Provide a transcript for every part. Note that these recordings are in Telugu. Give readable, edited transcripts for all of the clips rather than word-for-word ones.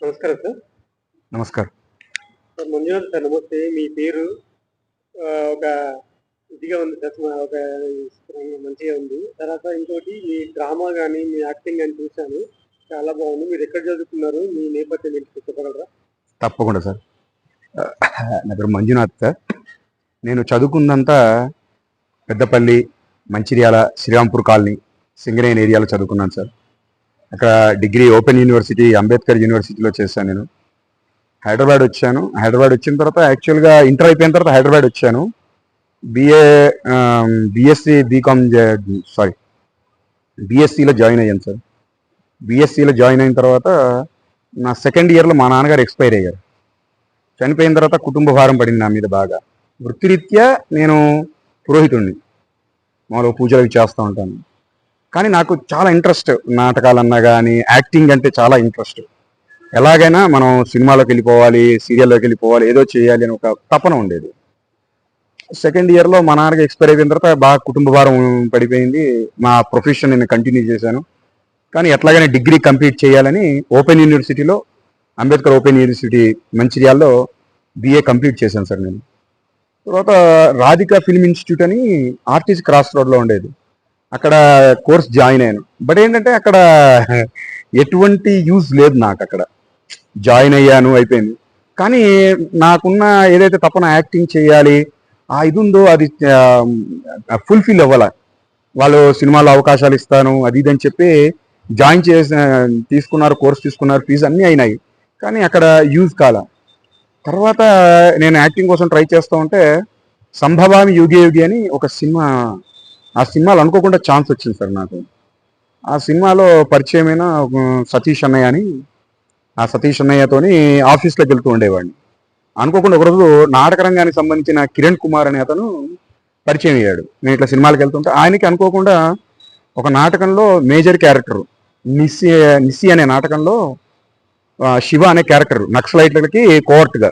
నమస్కారం సార్. నమస్కారం. సార్ మంజునాథ్ సార్ నమస్తే. మీ పేరు ఒక ఇదిగా ఉంది సార్. ఒక మంచిగా ఉంది. తర్వాత ఇంకోటి మీ డ్రామా గాని, మీ యాక్టింగ్ గాని చూసాను. చాలా బాగుంది. మీరెక్కడ చదువుకున్నారు? మీ నేపథ్యం ఏంటి చెప్పగలరా? తప్పకుండా సార్. నా పేరు మంజునాథ్ సార్. నేను చదువుకుందంతా పెద్దపల్లి, మంచిర్యాల, శ్రీరాంపూర్ కాలనీ, సింగరేణి ఏరియాలో చదువుకున్నాను సార్. అక్కడ డిగ్రీ ఓపెన్ యూనివర్సిటీ, అంబేద్కర్ యూనివర్సిటీలో చేశాను నేను. హైదరాబాద్ వచ్చాను. హైదరాబాద్ వచ్చిన తర్వాత యాక్చువల్గా ఇంటర్ అయిపోయిన తర్వాత హైదరాబాద్ వచ్చాను. బీఎస్సీ బీకామ్ బీఎస్సీలో జాయిన్ అయ్యాను సార్. బీఎస్సీలో జాయిన్ అయిన తర్వాత నా సెకండ్ ఇయర్లో మా నాన్నగారు ఎక్స్పైర్ అయ్యారు. చనిపోయిన తర్వాత కుటుంబ భారం పడింది నా మీద బాగా. వృత్తిరీత్యా నేను పురోహితుడిని, మామూలుగా పూజలు అవి చేస్తూ ఉంటాను. కానీ నాకు చాలా ఇంట్రెస్ట్, నాటకాలన్నా కానీ యాక్టింగ్ అంటే చాలా ఇంట్రెస్ట్. ఎలాగైనా మనం సినిమాలోకి వెళ్ళిపోవాలి, సీరియల్లోకి వెళ్ళిపోవాలి, ఏదో చేయాలి అని ఒక తపన ఉండేది. సెకండ్ ఇయర్లో మా నాన్నకి ఎక్స్పైర్ అయిపోయిన తర్వాత బాగా కుటుంబ భారం పడిపోయింది. మా ప్రొఫెషన్ నేను కంటిన్యూ చేశాను. కానీ ఎట్లాగైనా డిగ్రీ కంప్లీట్ చేయాలని ఓపెన్ యూనివర్సిటీలో, అంబేద్కర్ ఓపెన్ యూనివర్సిటీ మంచిర్యాల్లో బిఏ కంప్లీట్ చేశాను సార్ నేను. తర్వాత రాధికా ఫిల్మ్ ఇన్స్టిట్యూట్ అని ఆర్టీసీ క్రాస్ రోడ్లో ఉండేది, అక్కడ కోర్స్ జాయిన్ అయ్యాను. బట్ ఏంటంటే అక్కడ ఎటువంటి యూజ్ లేదు నాకు. అక్కడ జాయిన్ అయ్యాను, అయిపోయింది. కానీ నాకున్న ఏదైతే తపన యాక్టింగ్ చేయాలి ఆ ఇది ఉందో అది ఫుల్ఫిల్ అవ్వాల. వాళ్ళు సినిమాలో అవకాశాలు ఇస్తాను అది ఇది అని చెప్పి జాయిన్ తీసుకున్నారు, కోర్స్ తీసుకున్నారు, ఫీజు అన్నీ అయినాయి. కానీ అక్కడ యూజ్ కాల. తర్వాత నేను యాక్టింగ్ కోసం ట్రై చేస్తూ ఉంటే సంభవామి యుగే యుగి అని ఒక సినిమా, ఆ సినిమాలో అనుకోకుండా ఛాన్స్ వచ్చింది సార్ నాకు. ఆ సినిమాలో పరిచయమైన సతీష్ అన్నయ్య అని, ఆ సతీష్ అన్నయ్యతోని ఆఫీస్లోకి వెళ్తూ ఉండేవాడిని. అనుకోకుండా ఒకరోజు నాటక రంగానికి సంబంధించిన కిరణ్ కుమార్ అనే అతను పరిచయం అయ్యాడు. నేను ఇట్లా సినిమాలకు వెళ్తుంటే ఆయనకి అనుకోకుండా ఒక నాటకంలో మేజర్ క్యారెక్టర్ నిస్సి అనే నాటకంలో శివ అనే క్యారెక్టర్ నక్సలైట్లకి కోవర్ట్గా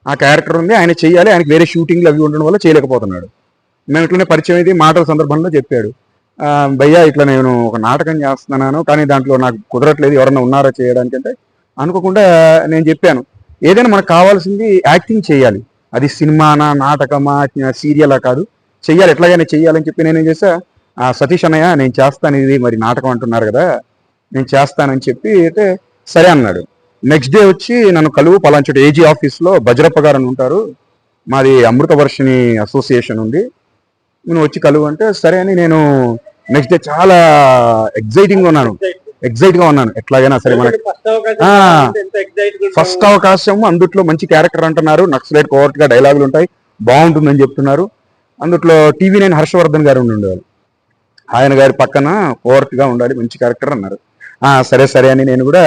ఆ క్యారెక్టర్ ఉంది, ఆయన చేయాలి. ఆయనకి వేరే షూటింగ్లు అవి ఉండడం వల్ల చేయలేకపోతున్నాడు. మేము ఇట్లనే పరిచయం అయితే మాటల సందర్భంలో చెప్పాడు, భయ్యా ఇట్లా నేను ఒక నాటకం చేస్తున్నాను కానీ దాంట్లో నాకు కుదరట్లేదు, ఎవరన్నా ఉన్నారా చేయడానికి అంటే. అనుకోకుండా నేను చెప్పాను, ఏదైనా మనకు కావాల్సింది యాక్టింగ్ చేయాలి, అది సినిమానా, నాటకమా, సీరియలా కాదు, చెయ్యాలి, ఎట్లాగైనా చెయ్యాలని చెప్పి నేనేం చేసా, సతీష్ అన్నయ్య నేను చేస్తాను, ఇది మరి నాటకం అంటున్నారు కదా నేను చేస్తానని చెప్పి అయితే సరే అన్నాడు. నెక్స్ట్ డే వచ్చి నన్ను కలువు, పలాంచోటి ఏజీ ఆఫీస్లో బజ్రప్ప గారు అని ఉంటారు, మాది అమృతవర్షిణి అసోసియేషన్ ఉంది, నేను వచ్చి కలువు అంటే సరే అని నేను నెక్స్ట్ డే చాలా ఎగ్జైట్గా ఉన్నాను. ఎట్లాగైనా సరే మనకి ఫస్ట్ అవకాశం, అందుట్లో మంచి క్యారెక్టర్ అంటున్నారు, నక్సలైట్ కోవర్ట్ గా డైలాగులు ఉంటాయి, బాగుంటుందని చెప్తున్నారు. అందుట్లో TV9 హర్షవర్ధన్ గారు ఉండేవారు, ఆయన గారి పక్కన కోవర్ట్ గా ఉండాలి, మంచి క్యారెక్టర్ అన్నారు. సరే సరే అని నేను కూడా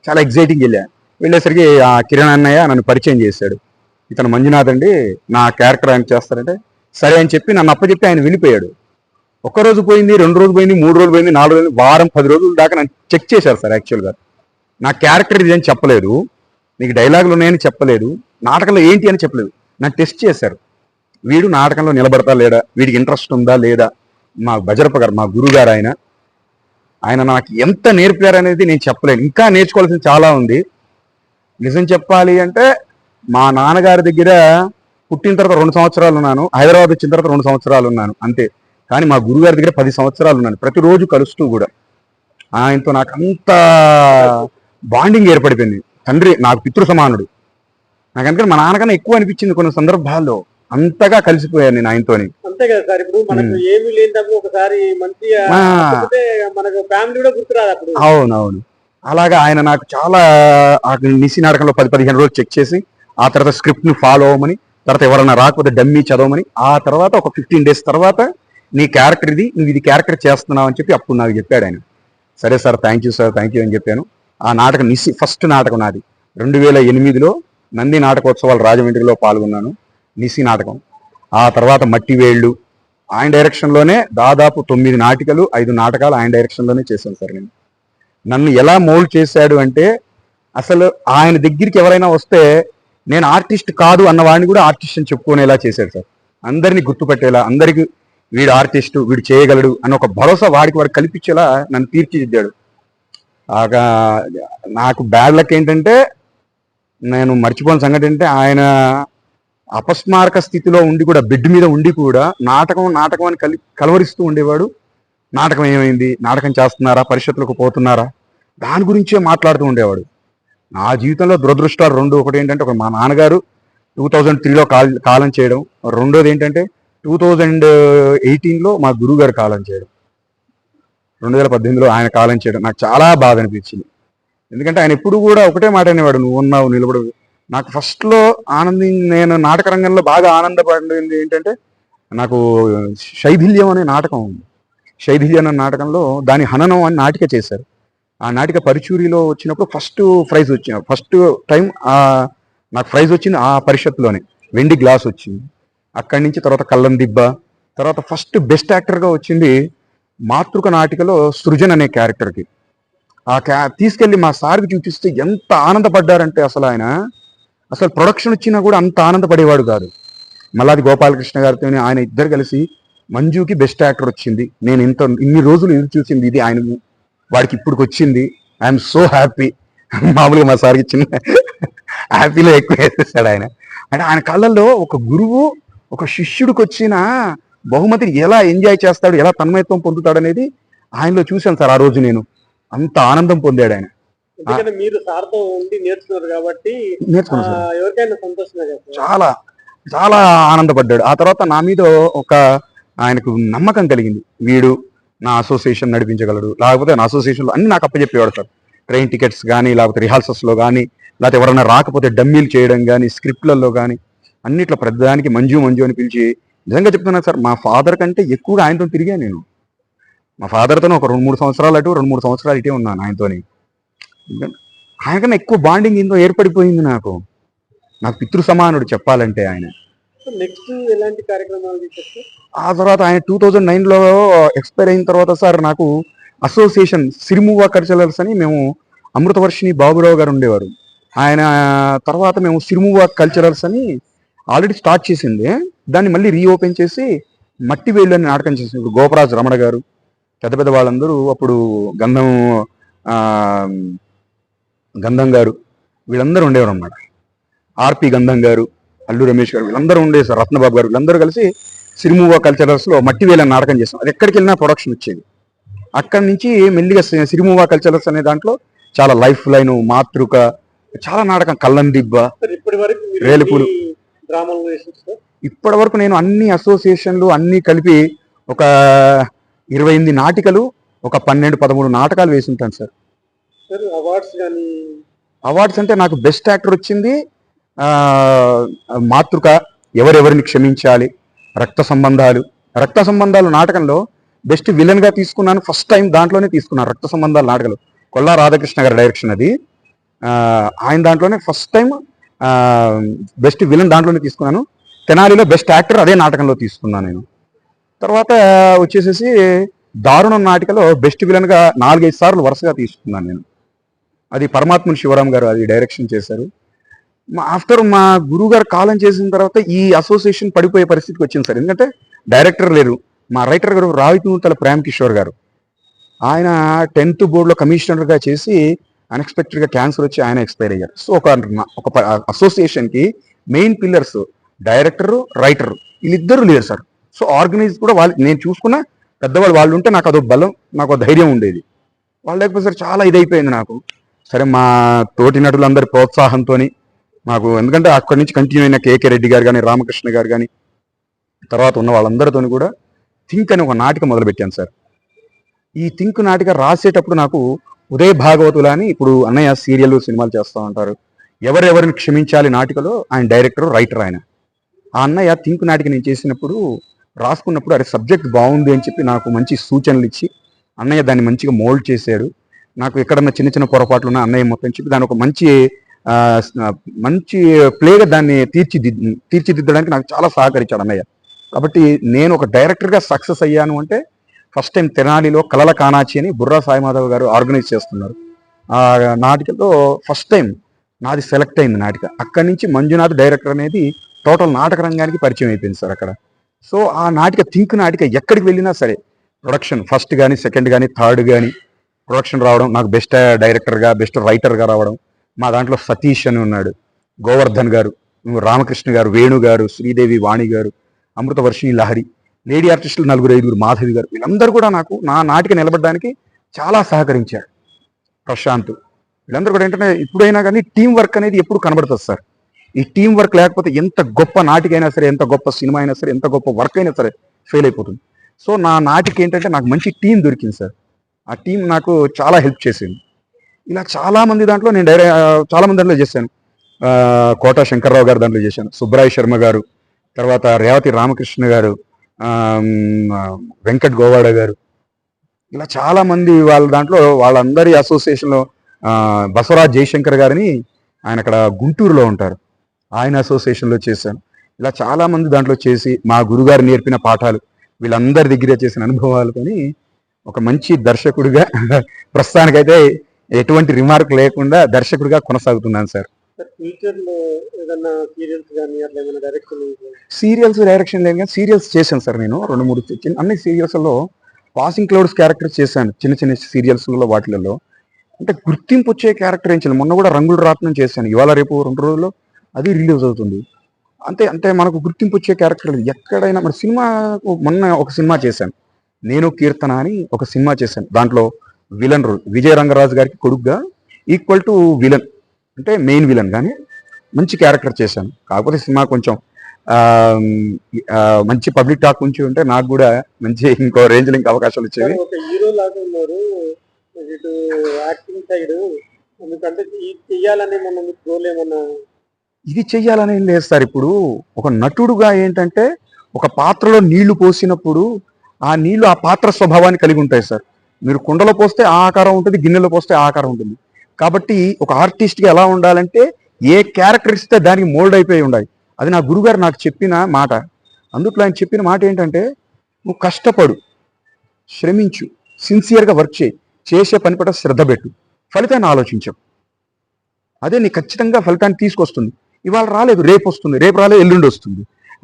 చాలా ఎగ్జైటింగ్ వెళ్ళేసరికి ఆ కిరణ్ అన్నయ్య నన్ను పరిచయం చేశాడు, ఇతను మంజునాథ్ అండి, నా క్యారెక్టర్ ఆయన చేస్తారంటే సరే అని చెప్పి నన్ను అప్పచెప్పి ఆయన వెళ్ళిపోయాడు. ఒక్కరోజు పోయింది, 2 రోజులు పోయింది, 3 రోజులు పోయింది, 4 రోజులు, వారం 10 రోజుల దాకా నన్ను చెక్ చేశారు సార్. యాక్చువల్గా నా క్యారెక్టర్ ఇది అని చెప్పలేదు, నీకు డైలాగులు ఉన్నాయని చెప్పలేదు, నాటకంలో ఏంటి అని చెప్పలేదు, నన్ను టెస్ట్ చేశారు. వీడు నాటకంలో నిలబడతా లేడా, వీడికి ఇంట్రెస్ట్ ఉందా లేదా. మా బజరప్ప గారు, మా గురువు గారు, ఆయన నాకు ఎంత నేర్పారు అనేది నేను చెప్పలేను. ఇంకా నేర్చుకోవాల్సింది చాలా ఉంది. నిజం చెప్పాలి అంటే మా నాన్నగారి దగ్గర పుట్టిన తర్వాత 2 సంవత్సరాలు ఉన్నాను, హైదరాబాద్ వచ్చిన తర్వాత 2 సంవత్సరాలు ఉన్నాను అంతే. కానీ మా గురువుగారి దగ్గర 10 సంవత్సరాలు ఉన్నాను, ప్రతిరోజు కలుస్తూ కూడా. ఆయనతో నాకు అంత బాండింగ్ ఏర్పడిపోయింది. తండ్రి నాకు పితృ సమానుడు. నాకు అందుకని మా నాన్నకన్నా ఎక్కువ అనిపించింది కొన్ని సందర్భాల్లో, అంతగా కలిసిపోయాను నేను ఆయనతోని. అంతే కదా సార్. ఇప్పుడు మనకు ఏమీ లేనప్పుడు ఒకసారి మంచిగా మనకు ఫ్యామిలీ కూడా గుర్తురాదు అప్పుడు. అవునవును, అలాగా ఆయన నాకు చాలా నిసి నాటకంలో 10-15 రోజులు చెక్ చేసి, ఆ తర్వాత స్క్రిప్ట్ ని ఫాలో అవ్వమని, తర్వాత ఎవరైనా రాకపోతే డమ్మీ చదవమని, ఆ తర్వాత ఒక 15 days తర్వాత నీ క్యారెక్టర్ ఇది, నువ్వు ఇది క్యారెక్టర్ చేస్తున్నావు అని చెప్పి అప్పుడు నాకు చెప్పాడు ఆయన. సరే sir, thank you sir, thank you అని చెప్పాను. ఆ నాటకం నిసి ఫస్ట్ నాటకం నాది. 2008లో నంది నాటకోత్సవాలు రాజమండ్రిలో పాల్గొన్నాను, నిసి నాటకం. ఆ తర్వాత మట్టివేళ్ళు ఆయన డైరెక్షన్లోనే దాదాపు 9 నాటికలు 5 నాటకాలు ఆయన డైరెక్షన్లోనే చేశాను సార్ నేను. నన్ను ఎలా మోల్డ్ చేశాడు అంటే, అసలు ఆయన దగ్గరికి ఎవరైనా వస్తే నేను ఆర్టిస్ట్ కాదు అన్నవాడిని కూడా ఆర్టిస్ట్ అని చెప్పుకునేలా చేశాడు సార్. అందరినీ గుర్తుపట్టేలా, అందరికి వీడు ఆర్టిస్టు, వీడు చేయగలడు అన్న ఒక భరోసా వాడికి కల్పించేలా నన్ను తీర్చిదిద్దాడు. నాకు బ్యాడ్ లక్ ఏంటంటే, నేను మర్చిపోయిన సంగతి అంటే, ఆయన అపస్మారక స్థితిలో ఉండి కూడా, బెడ్ మీద ఉండి కూడా నాటకం నాటకం అని కలవరిస్తూ ఉండేవాడు. నాటకం ఏమైంది, నాటకం చేస్తున్నారా, పరిషత్తులకు పోతున్నారా, దాని గురించే మాట్లాడుతూ ఉండేవాడు. నా జీవితంలో దురదృష్టాలు రెండు. ఒకటి ఏంటంటే, ఒక మా నాన్నగారు 2003లో కాలం చేయడం. రెండోది ఏంటంటే 2018లో మా గురువు గారు కాలం చేయడం. 2018లో ఆయన కాలం చేయడం నాకు చాలా బాధ అనిపించింది. ఎందుకంటే ఆయన ఎప్పుడు కూడా ఒకటే మాట అనేవాడు, నువ్వు ఉన్నావు, నిలబడు. నాకు ఫస్ట్లో నేను నాటక రంగంలో బాగా ఆనందపడింది ఏంటంటే, నాకు శైథిల్యం అనే నాటకం ఉంది. శైథిల్యం అనే నాటకంలో దాని హననం అని నాటిక చేశారు. ఆ నాటిక పరుచూరిలో వచ్చినప్పుడు ఫస్ట్ టైం నాకు ప్రైజ్ వచ్చింది ఆ పరిషత్తులోనే. వెండి గ్లాస్ వచ్చింది. అక్కడి నుంచి తర్వాత కళ్ళం దిబ్బ, తర్వాత ఫస్ట్ బెస్ట్ యాక్టర్గా వచ్చింది మాతృక నాటికలో సృజన్ అనే క్యారెక్టర్కి. తీసుకెళ్ళి మా సార్కి చూపిస్తే ఎంత ఆనందపడ్డారంటే, అసలు ప్రొడక్షన్ వచ్చినా కూడా అంత ఆనందపడేవాడు కాదు. మల్లాది గోపాలకృష్ణ గారితో ఆయన ఇద్దరు కలిసి మంజుకి బెస్ట్ యాక్టర్ వచ్చింది. నేను ఇన్ని రోజులు ఎదురు చూసింది ఇది, వాడికి ఇప్పుడు వచ్చింది. I'm so happy. మామూలుగా మా సార్కి చిన్న హ్యాపీలో ఎక్కువ వేసేసాడు ఆయన. అంటే ఆయన కళ్ళల్లో ఒక గురువు ఒక శిష్యుడికి వచ్చిన బహుమతిని ఎలా ఎంజాయ్ చేస్తాడు, ఎలా తన్మయత్వం పొందుతాడు అనేది ఆయనలో చూశాను సార్. ఆ రోజు నేను అంత ఆనందం పొందాడు ఆయన. మీరు సార్తో ఉండి నేర్చుకున్నారు కాబట్టి ఎవరికైనా సంతోషమే కదా. చాలా చాలా ఆనందపడ్డాడు. ఆ తర్వాత నా మీద ఆయనకు నమ్మకం కలిగింది. వీడు నా అసోసియేషన్ నడిపించగలడు, లేకపోతే నా అసోసియేషన్లో అన్ని నాకు అప్పచెప్పేవాడు సార్. ట్రైన్ టికెట్స్ కానీ, లేకపోతే రిహార్సల్స్లో కానీ, లేకపోతే ఎవరైనా రాకపోతే డమ్మీలు చేయడం కానీ, స్క్రిప్ట్లలో కానీ, అన్నిట్లో ప్రతిదానికి మంజు అని పిలిచి, నిజంగా చెప్తున్నాను సార్, మా ఫాదర్ కంటే ఎక్కువగా ఆయనతో తిరిగా నేను. మా ఫాదర్తో ఒక 2-3 సంవత్సరాలు అటు 2-3 సంవత్సరాలు ఇటే ఉన్నాను ఆయనతోని. ఆయనకన్నా ఎక్కువ బాండింగ్ ఏందో ఏర్పడిపోయింది నాకు పితృ సమానుడు చెప్పాలంటే ఆయన. నెక్స్ట్ ఎలాంటి కార్యక్రమాలు? ఆ తర్వాత ఆయన 2009లో ఎక్స్పైర్ అయిన తర్వాత సార్, నాకు అసోసియేషన్ సిరిమువ్వ కల్చరల్స్ అని, మేము అమృతవర్షిణి బాబురావు గారు ఉండేవారు. ఆయన తర్వాత మేము సిరిమువ్వ కల్చరల్స్ అని ఆల్రెడీ స్టార్ట్ చేసింది, దాన్ని మళ్ళీ రీఓపెన్ చేసి మట్టివేళ్ళు అని నాటకం చేసింది. ఇప్పుడు గోపరాజు రమణ గారు, పెద్ద పెద్ద వాళ్ళందరూ, అప్పుడు గంధం గారు, వీళ్ళందరూ ఉండేవారు అన్నమాట. ఆర్పి గంధం గారు, అల్లు రమేష్ గారు, వీళ్ళందరూ ఉండేది సార్. రత్నబాబు గారు, వీళ్ళందరూ కలిసి సిరిమువ్వ కల్చరల్స్లో మట్టివేలు అని నాటకం చేస్తాం. అది ఎక్కడికి వెళ్ళినా ప్రొడక్షన్ వచ్చేది. అక్కడి నుంచి మెల్లిగా సిరిమువ్వ కల్చరల్స్ అనే దాంట్లో చాలా లైఫ్ లైన్, మాతృక, చాలా నాటకం, కళ్ళం దిబ్బ, రేలుపూలు. ఇప్పటి వరకు నేను అన్ని అసోసియేషన్లు అన్ని కలిపి ఒక 28 నాటికలు, ఒక 12-13 నాటకాలు వేసి ఉంటాను సార్. అవార్డ్స్ అంటే నాకు బెస్ట్ యాక్టర్ వచ్చింది మాతృక, ఎవరెవరిని క్షమించాలి, రక్త సంబంధాలు నాటకంలో బెస్ట్ విలన్ గా తీసుకున్నాను. ఫస్ట్ టైం దాంట్లోనే తీసుకున్నాను. రక్త సంబంధాలు నాటకాలు కొల్లా రాధాకృష్ణ గారి డైరెక్షన్ అది. ఆయన దాంట్లోనే ఫస్ట్ టైం బెస్ట్ విలన్ దాంట్లోనే తీసుకున్నాను. తెనాలిలో బెస్ట్ యాక్టర్ అదే నాటకంలో తీసుకున్నాను నేను. తర్వాత వచ్చేసేసి దారుణం నాటికలో బెస్ట్ విలన్ గా 4-5 సార్లు వరుసగా తీసుకున్నాను నేను. అది పరమాత్మని శివరాం గారు అది డైరెక్షన్ చేశారు. ఆఫ్టర్ మా గురువు గారు కాలం చేసిన తర్వాత ఈ అసోసియేషన్ పడిపోయే పరిస్థితికి వచ్చింది సార్. ఎందుకంటే డైరెక్టర్ లేరు. మా రైటర్ గారు రావితూతల ప్రేమ్ కిషోర్ గారు, ఆయన 10th బోర్డులో కమిషనర్గా చేసి అన్ఎక్స్పెక్టెడ్గా క్యాన్సర్ వచ్చి ఆయన ఎక్స్పైర్ అయ్యారు. సో ఒక అసోసియేషన్కి మెయిన్ పిల్లర్స్ డైరెక్టరు, రైటరు, వీళ్ళిద్దరూ లేరు సార్. సో ఆర్గనైజ్ కూడా నేను చూసుకున్న పెద్దవాళ్ళు వాళ్ళు ఉంటే నాకు అదో బలం, నాకు ధైర్యం ఉండేది. వాళ్ళు లేకపోతే సార్ చాలా ఇదైపోయింది నాకు. సరే, మా తోటి నటులందరి ప్రోత్సాహంతో మాకు, ఎందుకంటే అక్కడి నుంచి కంటిన్యూ అయిన కేకే రెడ్డి గారు కానీ, రామకృష్ణ గారు కానీ, తర్వాత ఉన్న వాళ్ళందరితో కూడా థింక్ అని ఒక నాటిక మొదలుపెట్టాను సార్. ఈ థింక్ నాటిక రాసేటప్పుడు నాకు ఉదయ భాగవతులు అని, ఇప్పుడు అన్నయ్య సీరియల్ సినిమాలు చేస్తూ ఉంటారు, ఎవరెవరిని క్షమించాలి నాటికలో ఆయన డైరెక్టర్, రైటర్ ఆయన. ఆ అన్నయ్య థింక్ నాటిక నేను చేసినప్పుడు రాసుకున్నప్పుడు అరే సబ్జెక్ట్ బాగుంది అని చెప్పి నాకు మంచి సూచనలు ఇచ్చి అన్నయ్య దాన్ని మంచిగా మోల్డ్ చేశాడు. నాకు ఎక్కడన్నా చిన్న చిన్న పొరపాట్లు ఉన్న అన్నయ్య మొత్తం చెప్పి దాన్ని ఒక మంచి ప్లేగా దాన్ని తీర్చిదిద్దడానికి నాకు చాలా సహకరించాడు అన్నయ్య. కాబట్టి నేను ఒక డైరెక్టర్గా సక్సెస్ అయ్యాను అంటే ఫస్ట్ టైం తెనాలిలో కలల కానాచి అని బుర్రా సాయిమాధవ్ గారు ఆర్గనైజ్ చేస్తున్నారు. ఆ నాటికలో ఫస్ట్ టైం నాది సెలెక్ట్ అయింది నాటిక. అక్కడి నుంచి మంజునాథ్ డైరెక్టర్ అనేది టోటల్ నాటక రంగానికి పరిచయం అయిపోయింది సార్ అక్కడ. సో ఆ నాటిక థింక్ నాటిక ఎక్కడికి వెళ్ళినా సరే ప్రొడక్షన్ ఫస్ట్ కానీ, సెకండ్ కానీ, థర్డ్ కానీ ప్రొడక్షన్ రావడం, నాకు బెస్ట్ డైరెక్టర్గా బెస్ట్ రైటర్గా రావడం. మా దాంట్లో సతీష్ అని ఉన్నాడు, గోవర్ధన్ గారు, రామకృష్ణ గారు, వేణు గారు, శ్రీదేవి, వాణి గారు, అమృతవర్షిణి, లహరి, లేడీ ఆర్టిస్టులు 4-5 మాధవి గారు, వీళ్ళందరూ కూడా నాకు నా నాటిక నిలబడడానికి చాలా సహకరించారు. ప్రశాంత్, వీళ్ళందరూ కూడా ఏంటంటే ఇప్పుడైనా కానీ టీం వర్క్ అనేది ఎప్పుడు కనబడుతుంది సార్. ఈ టీం వర్క్ లేకపోతే ఎంత గొప్ప నాటికైనా సరే, ఎంత గొప్ప సినిమా అయినా సరే, ఎంత గొప్ప వర్క్ అయినా సరే ఫెయిల్ అయిపోతుంది. సో నా నాటిక ఏంటంటే నాకు మంచి టీం దొరికింది సార్. ఆ టీం నాకు చాలా హెల్ప్ చేసింది. ఇలా చాలా మంది దాంట్లో నేను చాలా మంది దాంట్లో చేశాను. కోట శంకర్రావు గారు దాంట్లో చేశాను, సుబ్బరాయ శర్మ గారు, తర్వాత రేవతి రామకృష్ణ గారు, వెంకట్ గోవాడ గారు, ఇలా చాలా మంది వాళ్ళ దాంట్లో వాళ్ళందరి అసోసియేషన్లో బసవరాజ్ జయశంకర్ గారిని, ఆయన అక్కడ గుంటూరులో ఉంటారు, ఆయన అసోసియేషన్లో చేశాను. ఇలా చాలా మంది దాంట్లో చేసి మా గురుగారు నేర్పిన పాఠాలు, వీళ్ళందరి దగ్గర చేసిన అనుభవాలతోని ఒక మంచి దర్శకుడిగా ప్రస్తుతానికైతే ఎటువంటి రిమార్క్ లేకుండా దర్శకుడిగా కొనసాగుతున్నాను సార్. ఫ్యూచర్లో ఏదన్నా సీరియల్స్ కానీ అట్లా ఏమైనా డైరెక్షన్? సీరియల్స్ డైరెక్షన్ లేదు కానీ సీరియల్స్ చేశాను సార్. నేను 2-3 అన్ని సీరియల్స్లో పాసింగ్ క్లౌడ్స్ క్యారెక్టర్ చేశాను, చిన్న చిన్న సీరియల్స్లో వాటిలలో. అంటే గుర్తింపు వచ్చే క్యారెక్టర్ ఏం చేయలేదు. మొన్న కూడా రంగుల రాట్నం చేశాను, ఇవాళ రేపు 2 రోజుల్లో అది రిలీజ్ అవుతుంది. అంటే మనకు గుర్తింపు వచ్చే క్యారెక్టర్ ఎక్కడైనా. మన సినిమా మొన్న ఒక సినిమా చేశాను, నేను కీర్తన అని ఒక సినిమా చేశాను. దాంట్లో విలన్ రోల్ విజయ రంగరాజు గారికి కొడుకుగా ఈక్వల్ టు విలన్, అంటే మెయిన్ విలన్ కానీ మంచి క్యారెక్టర్ చేశాను. కాకపోతే సినిమా కొంచెం మంచి పబ్లిక్ టాక్ ఉంచి ఉంటే నాకు కూడా మంచి ఇంకో రేంజ్లో ఇంకా అవకాశాలు వచ్చేవి. ఒక హీరో లాగా ఉన్నారు ఇటు యాక్టింగ్ సైడ్, ఎందుకంటే చెయ్యాలని మన గోల్ ఏమన్నా? ఇది చెయ్యాలని ఏం లేదు సార్. ఇప్పుడు ఒక నటుడుగా ఏంటంటే ఒక పాత్రలో నీళ్లు పోసినప్పుడు ఆ నీళ్లు ఆ పాత్ర స్వభావాన్ని కలిగి ఉంటాయి సార్. మీరు కుండలో పోస్తే ఆ ఆకారం ఉంటుంది, గిన్నెలో పోస్తే ఆ ఆకారం ఉంటుంది. కాబట్టి ఒక ఆర్టిస్ట్గా ఎలా ఉండాలంటే ఏ క్యారెక్టర్ ఇస్తే దానికి మోల్డ్ అయిపోయి ఉండాలి. అది నా గురుగారు నాకు చెప్పిన మాట. అందుట్లో ఆయన చెప్పిన మాట ఏంటంటే, నువ్వు కష్టపడు, శ్రమించు, సిన్సియర్గా వర్క్ చేయి, చేసే పని పట్ల శ్రద్ధ పెట్టు, ఫలితాన్ని ఆలోచించవు, అదే నీ ఖచ్చితంగా ఫలితాన్ని తీసుకొస్తుంది. ఇవాళ రాలేదు, రేపు వస్తుంది, రేపు రాలేదు, ఎల్లుండి వస్తుంది.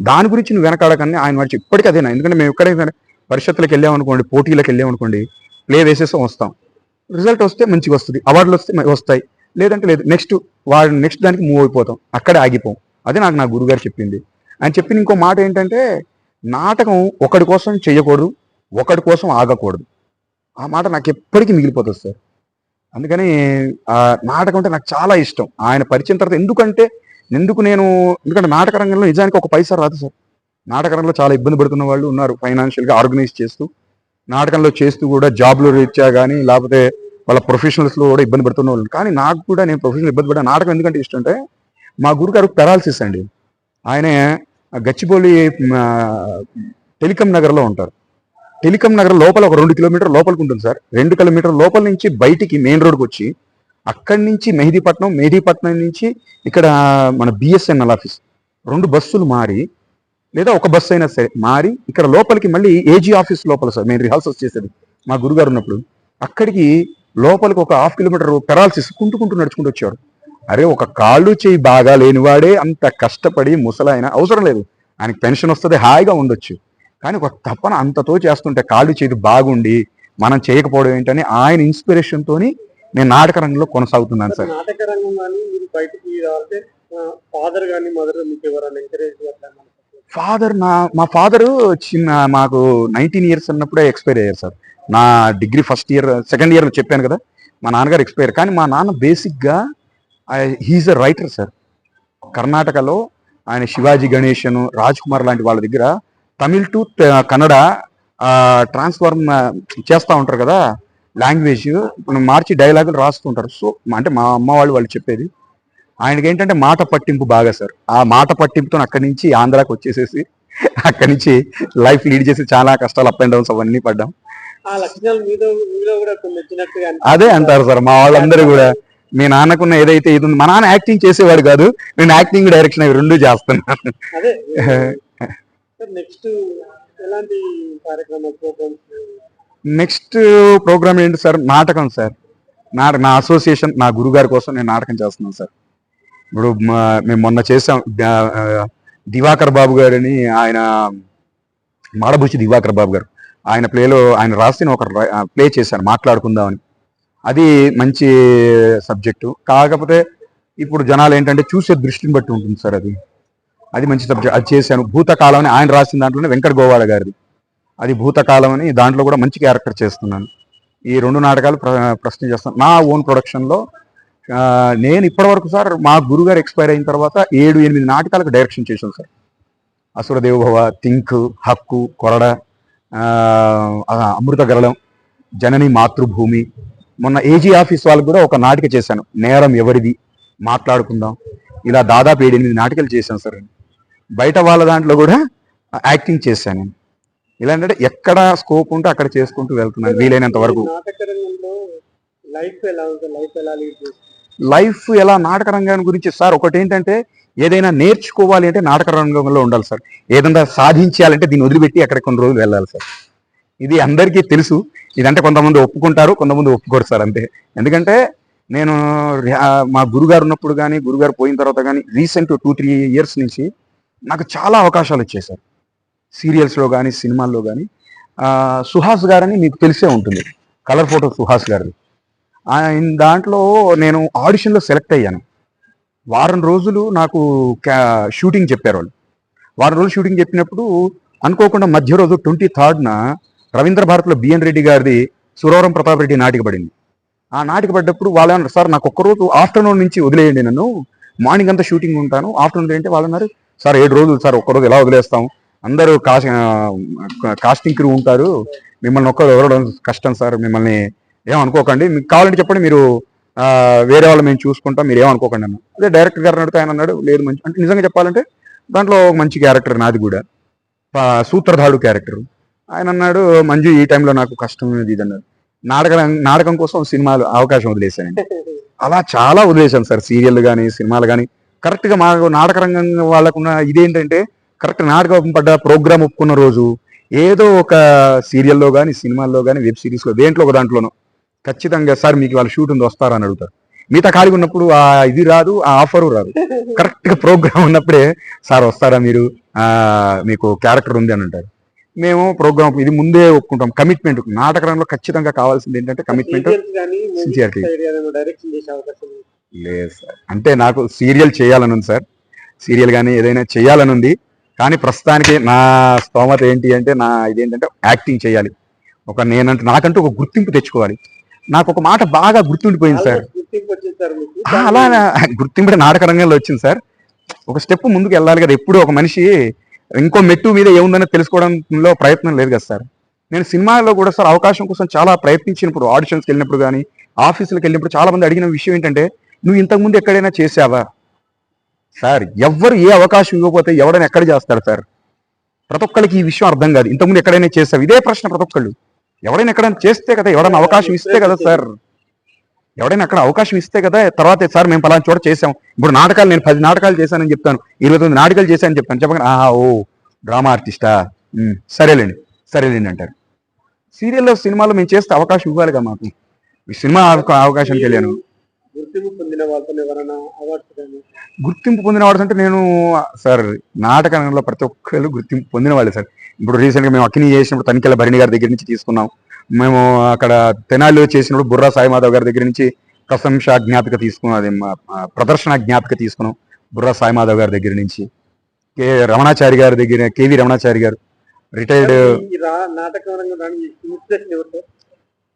దాని గురించి నువ్వు వెనకాడకని ఆయన వాడు ఇప్పటికీ అదేనా. ఎందుకంటే మేము ఎక్కడైనా పరిషత్తులకు వెళ్ళామనుకోండి, పోటీలకు వెళ్ళామనుకోండి, ప్లే వేసేసాం, వస్తాం, రిజల్ట్ వస్తే మంచిగా వస్తుంది, అవార్డులు వస్తే వస్తాయి, లేదంటే లేదు, నెక్స్ట్ దానికి మూవ్ అయిపోతాం, అక్కడే ఆగిపోం. అదే నాకు నా గురుగారు చెప్పింది. ఆయన చెప్పిన ఇంకో మాట ఏంటంటే, నాటకం ఒకడి కోసం చేయకూడదు, ఒకడి కోసం ఆగకూడదు. ఆ మాట నాకు ఎప్పటికీ మిగిలిపోతుంది సార్. అందుకని నాటకం అంటే నాకు చాలా ఇష్టం. ఆయన పరిచయం తర్వాత ఎందుకంటే నాటక రంగంలో నిజానికి ఒక పైసా రాదు సార్. నాటక రంగంలో చాలా ఇబ్బంది పడుతున్న వాళ్ళు ఉన్నారు, ఫైనాన్షియల్గా ఆర్గనైజ్ చేస్తూ, నాటకంలో చేస్తూ కూడా జాబ్లో రీత్యా కానీ లేకపోతే వాళ్ళ ప్రొఫెషనల్స్లో కూడా ఇబ్బంది పడుతున్న వాళ్ళు. కానీ నాకు కూడా నేను ప్రొఫెషనల్ ఇబ్బంది పడ్డా. నాటకం ఎందుకంటే ఇష్టం అంటే, మా గురుగారు పెరాలసిస్ అండి. ఆయన గచ్చిబౌలి టెలికాం నగర్లో ఉంటారు. టెలికాం నగర్ లోపల ఒక 2 కిలోమీటర్ లోపలికి ఉంటుంది సార్. 2 కిలోమీటర్ లోపల నుంచి బయటికి మెయిన్ రోడ్కి వచ్చి, అక్కడి నుంచి మెహదీపట్నం నుంచి ఇక్కడ మన బిఎస్ఎన్ఎల్ ఆఫీస్ 2 బస్సులు మారి, లేదా ఒక బస్సు అయినా సరే మారి, ఇక్కడ లోపలికి మళ్ళీ ఏజీ ఆఫీస్ లోపల సార్ మేము రిహార్సల్స్ చేసేది మా గురుగారు ఉన్నప్పుడు. అక్కడికి లోపలికి ఒక 1/2 కిలోమీటర్ పెరాలసిస్ కుంటూ నడుచుకుంటూ వచ్చేవారు. అరే, ఒక కాళ్ళు చేయి బాగా లేనివాడే అంత కష్టపడి ముసలాయన, అవసరం లేదు ఆయనకి పెన్షన్ వస్తుంది, హాయిగా ఉండొచ్చు, కానీ ఒక తపన అంతతో చేస్తుంటే కాళ్ళు చేతి బాగుండి మనం చేయకపోవడం ఏంటని ఆయన ఇన్స్పిరేషన్ తోని నేను నాటక రంగంలో కొనసాగుతున్నాను సార్. నాటక రంగం కానీ మీరు బయటికి రావాలంటే ఫాదర్ కానీ మదర్ మీకు ఎవరైనా ఎంకరేజ్? మా ఫాదరు మాకు 19 ఇయర్స్ అన్నప్పుడే ఎక్స్పైర్ అయ్యారు సార్. నా డిగ్రీ సెకండ్ ఇయర్లో చెప్పాను కదా, మా నాన్నగారు ఎక్స్పైర్. కానీ మా నాన్న బేసిక్గా హీఈస్ ఎ రైటర్ సార్. కర్ణాటకలో ఆయన శివాజీ గణేషన్, రాజ్ కుమార్ లాంటి వాళ్ళ దగ్గర తమిళ్ టు కన్నడ ట్రాన్స్ఫార్మ్ చేస్తూ ఉంటారు కదా, లాంగ్వేజ్ మార్చి డైలాగులు రాస్తుంటారు. సో అంటే మా అమ్మ వాళ్ళు చెప్పేది, ఆయనకి ఏంటంటే మాట పట్టింపు బాగా సార్. ఆ మాట పట్టింపుతో అక్కడి నుంచి ఆంధ్రాకి వచ్చేసేసి అక్కడి నుంచి లైఫ్ లీడ్ చేసి చాలా కష్టాలు, అప్ అండ్ డౌన్స్ అవన్నీ పడ్డాం. అదే అంటారు సార్ మా వాళ్ళందరూ కూడా. మీ నాన్నకున్న ఏదైతే ఇది ఉంది, మా నాన్న యాక్టింగ్ చేసేవాడు కాదు, నేను యాక్టింగ్ డైరెక్షన్ అవి 2 చేస్తున్నాను. నెక్స్ట్ ప్రోగ్రామ్ ఏంటి సార్? నాటకం సార్. నా అసోసియేషన్, నా గురుగారి కోసం నేను నాటకం చేస్తున్నాను సార్. ఇప్పుడు మేము మొన్న చేసాం, దివాకర్ బాబు గారిని, ఆయన మాడబూచి దివాకర్ బాబు గారు, ఆయన ప్లేలో ఆయన రాసిన ఒక ప్లే చేశాను, మాట్లాడుకుందామని. అది మంచి సబ్జెక్టు. కాకపోతే ఇప్పుడు జనాలు ఏంటంటే చూసే దృష్టిని బట్టి ఉంటుంది సార్. అది అది మంచి సబ్జెక్ట్, అది చేశాను. భూతకాలం అని ఆయన రాసిన దాంట్లోనే వెంకట గోవాల గారిది, అది భూతకాలం అని, దాంట్లో కూడా మంచి క్యారెక్టర్ చేస్తున్నాను. ఈ 2 నాటకాలు ప్రశ్న చేస్తాను నా ఓన్ ప్రొడక్షన్లో. నేను ఇప్పటివరకు సార్ మా గురుగారు ఎక్స్పైర్ అయిన తర్వాత 7-8 నాటకాలకు డైరెక్షన్ చేశాను సార్. అసురదేవభవ, థింక్, హక్కు, కొరడ, అమృత గరళం, జనని మాతృభూమి. మొన్న ఏజీ ఆఫీస్ వాళ్ళకు కూడా ఒక నాటిక చేశాను, నేరం ఎవరిది, మాట్లాడుకుందాం. ఇలా దాదాపు 7-8 నాటికలు చేశాను సార్. బయట వాళ్ళ దాంట్లో కూడా యాక్టింగ్ చేశాను నేను. ఇలా అంటే ఎక్కడ స్కోప్ ఉంటే అక్కడ చేసుకుంటూ వెళ్తున్నాను వీలైనంత వరకు. నాటక రంగంలో లైఫ్ ఎలా ఉంటుంది, లైఫ్ ఎలా లీడ్ చేస్తుంది? లైఫ్ ఎలా, నాటక రంగం గురించి సార్ ఒకటి ఏంటంటే, ఏదైనా నేర్చుకోవాలి అంటే నాటక రంగంలో ఉండాలి సార్. ఏదైనా సాధించాలంటే దీన్ని వదిలిపెట్టి అక్కడ కొన్ని రోజులు వెళ్ళాలి సార్. ఇది అందరికీ తెలుసు. ఇదంటే కొంతమంది ఒప్పుకుంటారు, కొంతమంది ఒప్పుకోరు సార్, అంతే. ఎందుకంటే నేను మా గురుగారు ఉన్నప్పుడు కానీ, గురుగారు పోయిన తర్వాత కానీ, రీసెంట్ 2-3 ఇయర్స్ నుంచి నాకు చాలా అవకాశాలు వచ్చాయి సార్. సీరియల్స్లో కానీ, సినిమాల్లో కానీ. సుహాస్ గారని మీకు తెలిసే ఉంటుంది, కలర్ ఫోటో సుహాస్ గారిది. ఆయన దాంట్లో నేను ఆడిషన్లో సెలెక్ట్ అయ్యాను. వారం రోజులు నాకు షూటింగ్ చెప్పారు వాళ్ళు. వారం రోజులు షూటింగ్ చెప్పినప్పుడు అనుకోకుండా మధ్య రోజు 23rd రవీంద్ర భారతిలో బిఎన్ రెడ్డి గారిది సురవరం ప్రతాప్ రెడ్డి నాటిక పడింది. ఆ నాటిక పడ్డప్పుడు వాళ్ళు అన్నారు, సార్ నాకు ఒక్కరోజు ఆఫ్టర్నూన్ నుంచి వదిలేయండి, నన్ను మార్నింగ్ అంతా షూటింగ్ ఉంటాను, ఆఫ్టర్నూన్ ఏంటి వాళ్ళు అన్నారు, సార్ 7 రోజులు సార్, ఒక్కరోజు ఎలా వదిలేస్తాం, అందరూ కాస్టింగ్ క్రూ ఉంటారు, మిమ్మల్ని ఒక్కరు ఎవరడం కష్టం సార్, మిమ్మల్ని ఏమనుకోకండి, మీకు కావాలంటే చెప్పండి, మీరు వేరే వాళ్ళు మేము చూసుకుంటాం, మీరు ఏమనుకోకండి అన్న. అదే డైరెక్టర్ గారిని అడిగితే ఆయన అన్నాడు, లేదు మంచి అంటే నిజంగా చెప్పాలంటే దాంట్లో మంచి క్యారెక్టర్ నాది కూడా, సూత్రధాడు క్యారెక్టర్. ఆయన అన్నాడు, మంజు ఈ టైంలో నాకు కష్టం ఇది అన్నాడు. నాటకం కోసం సినిమాలు అవకాశం వదిలేశానండి. అలా చాలా వదిలేశాను సార్, సీరియల్ కానీ సినిమాలు కానీ. కరెక్ట్గా మా నాటక రంగం వాళ్ళకున్న ఇదేంటంటే, కరెక్ట్ నాటకం పడ్డ ప్రోగ్రామ్ ఒప్పుకున్న రోజు ఏదో ఒక సీరియల్లో కానీ, సినిమాల్లో కానీ, వెబ్ సిరీస్లో దేంట్లో ఒక దాంట్లోనో ఖచ్చితంగా సార్ మీకు వాళ్ళ షూట్ ఉంది వస్తారా అని అడుగుతారు. మిగతా ఖాళీగా ఉన్నప్పుడు ఇది రాదు, ఆ ఆఫరు రాదు. కరెక్ట్గా ప్రోగ్రామ్ ఉన్నప్పుడే సార్ వస్తారా మీరు, మీకు క్యారెక్టర్ ఉంది అని అంటారు. మేము ప్రోగ్రామ్ ఇది ముందే ఒప్పుకుంటాం. కమిట్మెంట్ నాటక రంగంలో ఖచ్చితంగా కావాల్సింది ఏంటంటే కమిట్మెంట్, సిన్సియారిటీ. లేదు సార్, అంటే నాకు సీరియల్ చేయాలని ఉంది సార్, సీరియల్ కానీ ఏదైనా చేయాలని ఉంది. కానీ ప్రస్తుతానికి నా స్తోమత ఏంటి అంటే, నా ఇదేంటంటే యాక్టింగ్ చేయాలి. నాకంటూ ఒక గుర్తింపు తెచ్చుకోవాలి. నాకు ఒక మాట బాగా గుర్తుండిపోయింది సార్. అలా గుర్తింపు నాటక రంగంలో వచ్చింది సార్. ఒక స్టెప్ ముందుకు వెళ్ళాలి కదా. ఎప్పుడు ఒక మనిషి ఇంకో మెట్టు మీద ఏముందని తెలుసుకోవడంలో ప్రయత్నం లేదు కదా సార్. నేను సినిమాలో కూడా సార్ అవకాశం కోసం చాలా ప్రయత్నించినప్పుడు, ఆడిషన్స్కి వెళ్ళినప్పుడు కానీ, ఆఫీసులకు వెళ్ళినప్పుడు చాలా మంది అడిగిన విషయం ఏంటంటే, నువ్వు ఇంతకుముందు ఎక్కడైనా చేసావా సార్? ఎవ్వరు ఏ అవకాశం ఇవ్వకపోతే ఎవడైనా ఎక్కడ చేస్తాడు సార్? ప్రతి ఒక్కరికి ఈ విషయం అర్థం కాదు. ఇంతకుముందు ఎక్కడైనా చేసావు, ఇదే ప్రశ్న ప్రతి ఒక్కళ్ళు. ఎవడైనా ఎక్కడైనా చేస్తే కదా, ఎవడైనా అవకాశం ఇస్తే కదా సార్, ఎవడైనా అక్కడ అవకాశం ఇస్తే కదా తర్వాత సార్ మేము పలానా చోట చేసాం. ఇప్పుడు నాటకాలు నేను 10 నాటకాలు చేశానని చెప్తాను, 29 నాటకాలు చేశానని చెప్తాను. చెప్పగానే ఓ డ్రామా ఆర్టిస్టా, సరేలేండి అంటారు. సీరియల్లో సినిమాలో మేము చేస్తే అవకాశం ఇవ్వాలి కదా మాకు. సినిమా అవకాశానికి వెళ్ళాను. గుర్తింపు పొందిన వాడు అంటే నేను సార్ నాటక రంగంలో ప్రతి ఒక్కరు గుర్తింపు పొందిన వాళ్ళే సార్. ఇప్పుడు రీసెంట్గా మేము అక్కిని చేసినప్పుడు తనికెళ్ళ భరణి గారి దగ్గర నుంచి తీసుకున్నాం. మేము అక్కడ తెనాలిలో చేసినప్పుడు బుర్రా సాయిమాధవ్ గారి దగ్గర నుంచి ప్రశంసా జ్ఞాపిక తీసుకున్నాం, అది ప్రదర్శన జ్ఞాపిక తీసుకున్నాం బుర్రా సాయిమాధవ్ గారి దగ్గర నుంచి. రమణాచారి గారి దగ్గర, కేవి రమణాచారి గారు రిటైర్డ్.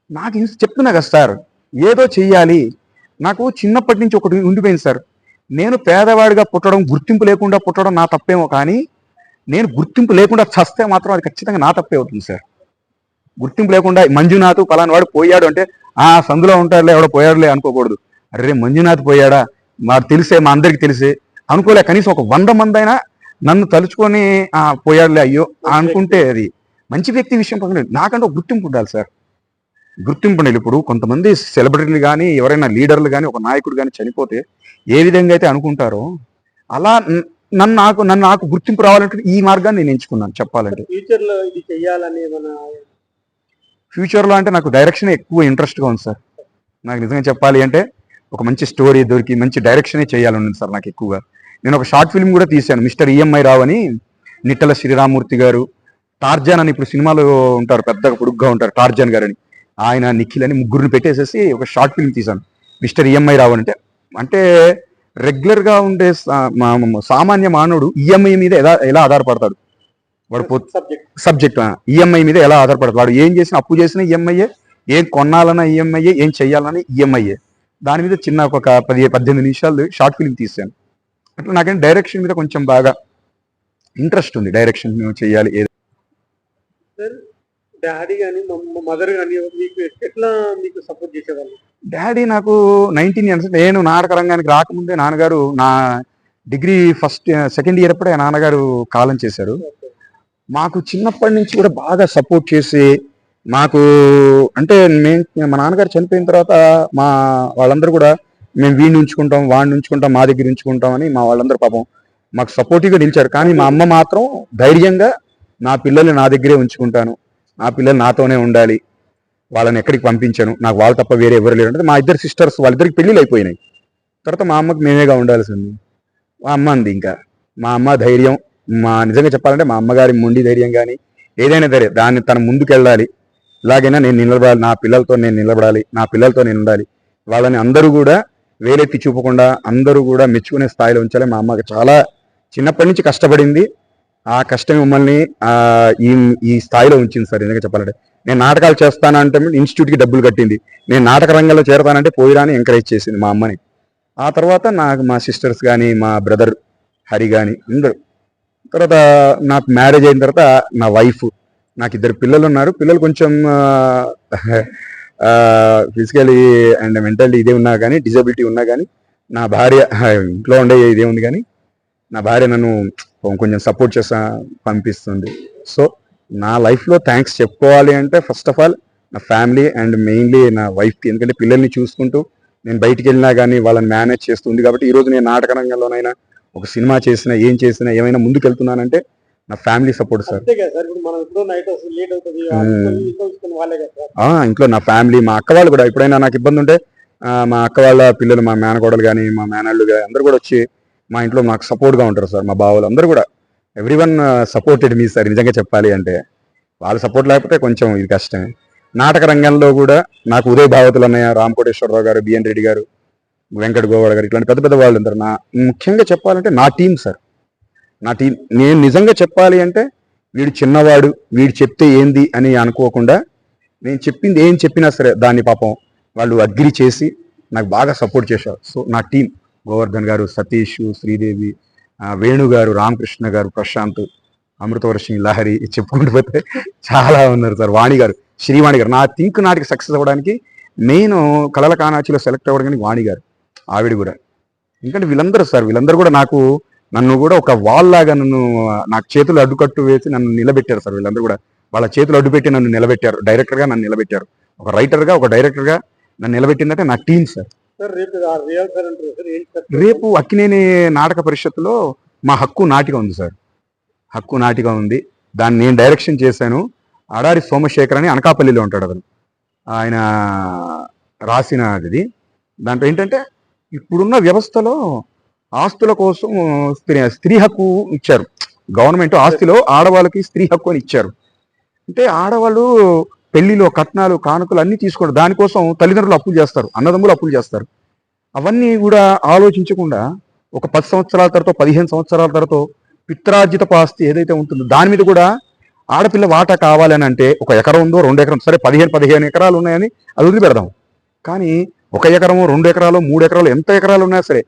నాకు చెప్తున్నా కదా సార్, ఏదో చెయ్యాలి. నాకు చిన్నప్పటి నుంచి ఒకటి ఉండిపోయింది సార్, నేను పేదవాడిగా పుట్టడం, గుర్తింపు లేకుండా పుట్టడం నా తప్పేమో, కానీ నేను గుర్తింపు లేకుండా చస్తే మాత్రం అది ఖచ్చితంగా నా తప్పే అవుతుంది సార్. గుర్తింపు లేకుండా మంజునాథ్ పలానా వాడు పోయాడు అంటే సందులో ఉంటాడులే, ఎవడో పోయాడులే అనుకోకూడదు. అరే మంజునాథ్ పోయాడా, మాకు తెలిసే, మా అందరికి తెలిసే అనుకోలే. కనీసం ఒక 100 మంది అయినా నన్ను తలుచుకొని పోయాడులే అయ్యో అనుకుంటే అది మంచి వ్యక్తి విషయం. నాకంటే ఒక గుర్తింపు ఉండాలి సార్, గుర్తింపు ఉండాలి. ఇప్పుడు కొంతమంది సెలబ్రిటీలు కానీ, ఎవరైనా లీడర్లు కానీ, ఒక నాయకుడు కానీ చనిపోతే ఏ విధంగా అయితే అనుకుంటారో, అలా నాకు గుర్తింపు రావాలంటే ఈ మార్గాన్ని నేను ఎంచుకున్నాను చెప్పాలంటే. ఫ్యూచర్లో అంటే నాకు డైరెక్షన్ ఎక్కువ ఇంట్రెస్ట్గా ఉంది సార్. నాకు నిజంగా చెప్పాలి అంటే ఒక మంచి స్టోరీ దొరికి మంచి డైరెక్షనే చేయాలని ఉంది సార్ నాకు ఎక్కువగా. నేను ఒక షార్ట్ ఫిల్మ్ కూడా తీశాను, మిస్టర్ ఈఎంఐ రావు అని. నిట్టల శ్రీరామూర్తి గారు, టార్జాన్ అని ఇప్పుడు సినిమాలో ఉంటారు, పెద్దగా పొడుగ్గా ఉంటారు టార్జాన్ గారని. ఆయన, నిఖిల్ అని ముగ్గురిని పెట్టేసేసి ఒక షార్ట్ ఫిల్మ్ తీశాను, మిస్టర్ ఈఎంఐ రావు అంటే. అంటే రెగ్యులర్గా ఉండే సామాన్య మానవుడు ఈఎంఐ మీద ఎలా ఆధారపడతాడు, వాడు సబ్జెక్ట్ ఈఎంఐ మీద ఎలా ఆధారపడతాడు, వాడు ఏం చేసినా అప్పు చేసినా ఈఎంఐయే, ఏం కొనాలన్నా ఈఎంఐయే, ఏం చెయ్యాలన్నా ఈఎంఐయే. దాని మీద చిన్న ఒక 18 నిమిషాలు షార్ట్ ఫిల్మ్ తీశాను. అట్లా నాకేం డైరెక్షన్ మీద కొంచెం బాగా ఇంట్రెస్ట్ ఉంది, డైరెక్షన్ చేయాలి. డాడీ కానీ మదర్ కానీ మీకు ఎట్లా మీకు సపోర్ట్ చేసేవాళ్ళు? డాడీ నాకు 19 ఇయర్స్, నేను నాటక రంగానికి రాకముందే నాన్నగారు, నా డిగ్రీ సెకండ్ ఇయర్ అప్పుడే నాన్నగారు కాలం చేశారు. మాకు చిన్నప్పటి నుంచి కూడా బాగా సపోర్ట్ చేసి, మాకు అంటే మా నాన్నగారు చనిపోయిన తర్వాత మా వాళ్ళందరూ కూడా మేము వీడిని ఉంచుకుంటాం, వాడిని ఉంచుకుంటాం, మా దగ్గర ఉంచుకుంటాం అని మా వాళ్ళందరూ పాపం మాకు సపోర్టివ్గా నిలిచారు. కానీ మా అమ్మ మాత్రం ధైర్యంగా నా పిల్లల్ని నా దగ్గరే ఉంచుకుంటాను, నా పిల్లలు నాతోనే ఉండాలి, వాళ్ళని ఎక్కడికి పంపించాను, నాకు వాళ్ళు తప్ప వేరే ఎవరు లేరు అంటే. మా ఇద్దరు సిస్టర్స్ వాళ్ళిద్దరికి పెళ్ళిళ్ళు అయిపోయినాయి. తర్వాత మా అమ్మకి మేమేగా ఉండాల్సింది. మా అమ్మ అంది ఇంకా, మా అమ్మ ధైర్యం, నిజంగా చెప్పాలంటే మా అమ్మగారి మొండి ధైర్యం కానీ ఏదైనా సరే దాన్ని తన ముందుకు వెళ్ళాలి, ఇలాగైనా నేను నిలబడాలి, నా పిల్లలతో నేను నిలబడాలి, నా పిల్లలతో నేను ఉండాలి, వాళ్ళని అందరూ కూడా వేలెత్తి చూపకుండా అందరూ కూడా మెచ్చుకునే స్థాయిలో ఉంచాలి. మా అమ్మకి చాలా చిన్నప్పటి నుంచి కష్టపడింది, ఆ కష్టం మమ్మల్ని ఈ స్థాయిలో ఉంచింది సార్. నిజంగా చెప్పాలంటే నేను నాటకాలు చేస్తానంటే ఇన్స్టిట్యూట్కి డబ్బులు కట్టింది, నేను నాటక రంగంలో చేరతానంటే పోయిరాని ఎంకరేజ్ చేసింది మా అమ్మని. ఆ తర్వాత నాకు మా సిస్టర్స్ కానీ, మా బ్రదర్ హరి కానీ అందరూ. తర్వాత నాకు మ్యారేజ్ అయిన తర్వాత నా వైఫ్, నాకు 2 పిల్లలు ఉన్నారు. పిల్లలు కొంచెం ఫిజికలీ అండ్ మెంటల్లీ ఇదే ఉన్నా కానీ, డిజబిలిటీ ఉన్నా కానీ, నా భార్య ఇంట్లో ఉండే ఇదే ఉంది కానీ నా భార్య నన్ను కొంచెం సపోర్ట్ చేస్తా పంపిస్తుంది. సో నా లైఫ్లో థ్యాంక్స్ చెప్పుకోవాలి అంటే ఫస్ట్ ఆఫ్ ఆల్ నా ఫ్యామిలీ అండ్ మెయిన్లీ నా వైఫ్కి. ఎందుకంటే పిల్లల్ని చూసుకుంటూ నేను బయటికి వెళ్ళినా కానీ వాళ్ళని మేనేజ్ చేస్తుంది కాబట్టి ఈరోజు నేను నాటక రంగంలోనైనా ఒక సినిమా చేసినా ఏం చేసినా ఏమైనా ముందుకు వెళ్తున్నానంటే నా ఫ్యామిలీ సపోర్ట్ సార్. ఇంట్లో నా ఫ్యామిలీ, మా అక్క వాళ్ళు కూడా ఎప్పుడైనా నాకు ఇబ్బంది ఉంటే మా అక్క వాళ్ళ పిల్లలు, మా మేనకోడలు కానీ, మా మేనళ్ళు కానీ అందరూ కూడా వచ్చి మా ఇంట్లో నాకు సపోర్ట్గా ఉంటారు సార్. మా బావులు అందరూ కూడా ఎవ్రీవన్ సపోర్టెడ్ మీ సార్. నిజంగా చెప్పాలి అంటే వాళ్ళ సపోర్ట్ లేకపోతే కొంచెం ఇది కష్టమే. నాటక రంగంలో కూడా నాకు ఉదయ్ భావతులు అన్నయ్య, రామకోటేశ్వరరావు గారు, బిఎన్ రెడ్డి గారు, వెంకట గోవాడ గారు, ఇట్లాంటి పెద్ద పెద్ద వాళ్ళు ఉంటారు. ముఖ్యంగా చెప్పాలంటే నా టీం సార్, నా టీం. నేను నిజంగా చెప్పాలి అంటే వీడు చిన్నవాడు, వీడు చెప్తే ఏంది అని అనుకోకుండా నేను చెప్పింది ఏం చెప్పినా సరే దాన్ని పాపం వాళ్ళు అగ్రి చేసి నాకు బాగా సపోర్ట్ చేశారు. సో నా టీం గోవర్ధన్ గారు, సతీష్, శ్రీదేవి, వేణు గారు, రామకృష్ణ గారు, ప్రశాంత్, అమృతవర్షిణి, లహరి చెప్పుకుంటూ పోతే చాలా ఉన్నారు సార్. వాణి గారు, శ్రీవాణి గారు. నా థింక్ నాటికి సక్సెస్ అవ్వడానికి మెయిన్ కళల కానాచిలో సెలెక్ట్ అవ్వడానికి వాణి గారు, ఆవిడ కూడా. ఎందుకంటే వీళ్ళందరూ సార్, వీళ్ళందరూ కూడా నన్ను కూడా ఒక వాల్ లాగా నాకు చేతులు అడ్డుకట్టు వేసి నన్ను నిలబెట్టారు సార్. వీళ్ళందరూ కూడా వాళ్ళ చేతులు అడ్డుపెట్టి నన్ను నిలబెట్టారు, డైరెక్టర్గా నన్ను నిలబెట్టారు. ఒక రైటర్గా, ఒక డైరెక్టర్గా నన్ను నిలబెట్టిందంటే నా టీం సార్. రేపు అక్కినేని నాటక పరిషత్తులో మా హక్కు నాటిక ఉంది సార్. హక్కు నాటిక ఉంది, దాన్ని నేను డైరెక్షన్ చేశాను. అడారి సోమశేఖర్ అని అనకాపల్లిలో ఉంటాడు అతను, ఆయన రాసినది. దాంట్లో ఏంటంటే ఇప్పుడున్న వ్యవస్థలో ఆస్తుల కోసం స్త్రీ హక్కు ఇచ్చారు. గవర్నమెంట్ ఆస్తిలో ఆడవాళ్ళకి స్త్రీ హక్కు అని ఇచ్చారు. అంటే ఆడవాళ్ళు పెళ్లిలో కట్నాలు, కానుకలు అన్నీ తీసుకోండి, దానికోసం తల్లిదండ్రులు అప్పులు చేస్తారు, అన్నదమ్ములు అప్పులు చేస్తారు. అవన్నీ కూడా ఆలోచించకుండా ఒక 10 సంవత్సరాల తర్వాత, 15 సంవత్సరాల తర్వాత పిత్రార్జిత ఆస్తి ఏదైతే ఉంటుందో దాని మీద కూడా ఆడపిల్ల వాటా కావాలని అంటే 1 ఎకరం ఉందో 2 ఎకరం, సరే 15 ఎకరాలు ఉన్నాయని అది వదిలిపెడదాం. కానీ 1 ఎకరము, 2 ఎకరాలు, 3 ఎకరాలు, ఎంత ఎకరాలు ఉన్నా సరే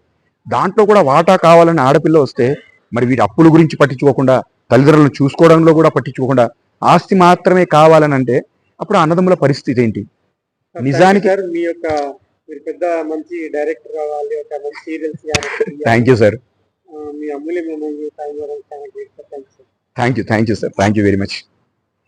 దాంట్లో కూడా వాటా కావాలని ఆడపిల్ల వస్తే మరి వీటి అప్పుల గురించి పట్టించుకోకుండా, తల్లిదండ్రులను చూసుకోవడంలో కూడా పట్టించుకోకుండా ఆస్తి మాత్రమే కావాలని అంటే అప్పుడు అన్నదమ్ముల పరిస్థితి ఏంటి? నిజానికి మీ యొక్క మీరు పెద్ద మంచి డైరెక్టర్ కావాలి, ఒక మంచి సీరియల్స్. Thank you sir. మీ అమూల్యమైన thank you sir. Thank you very much.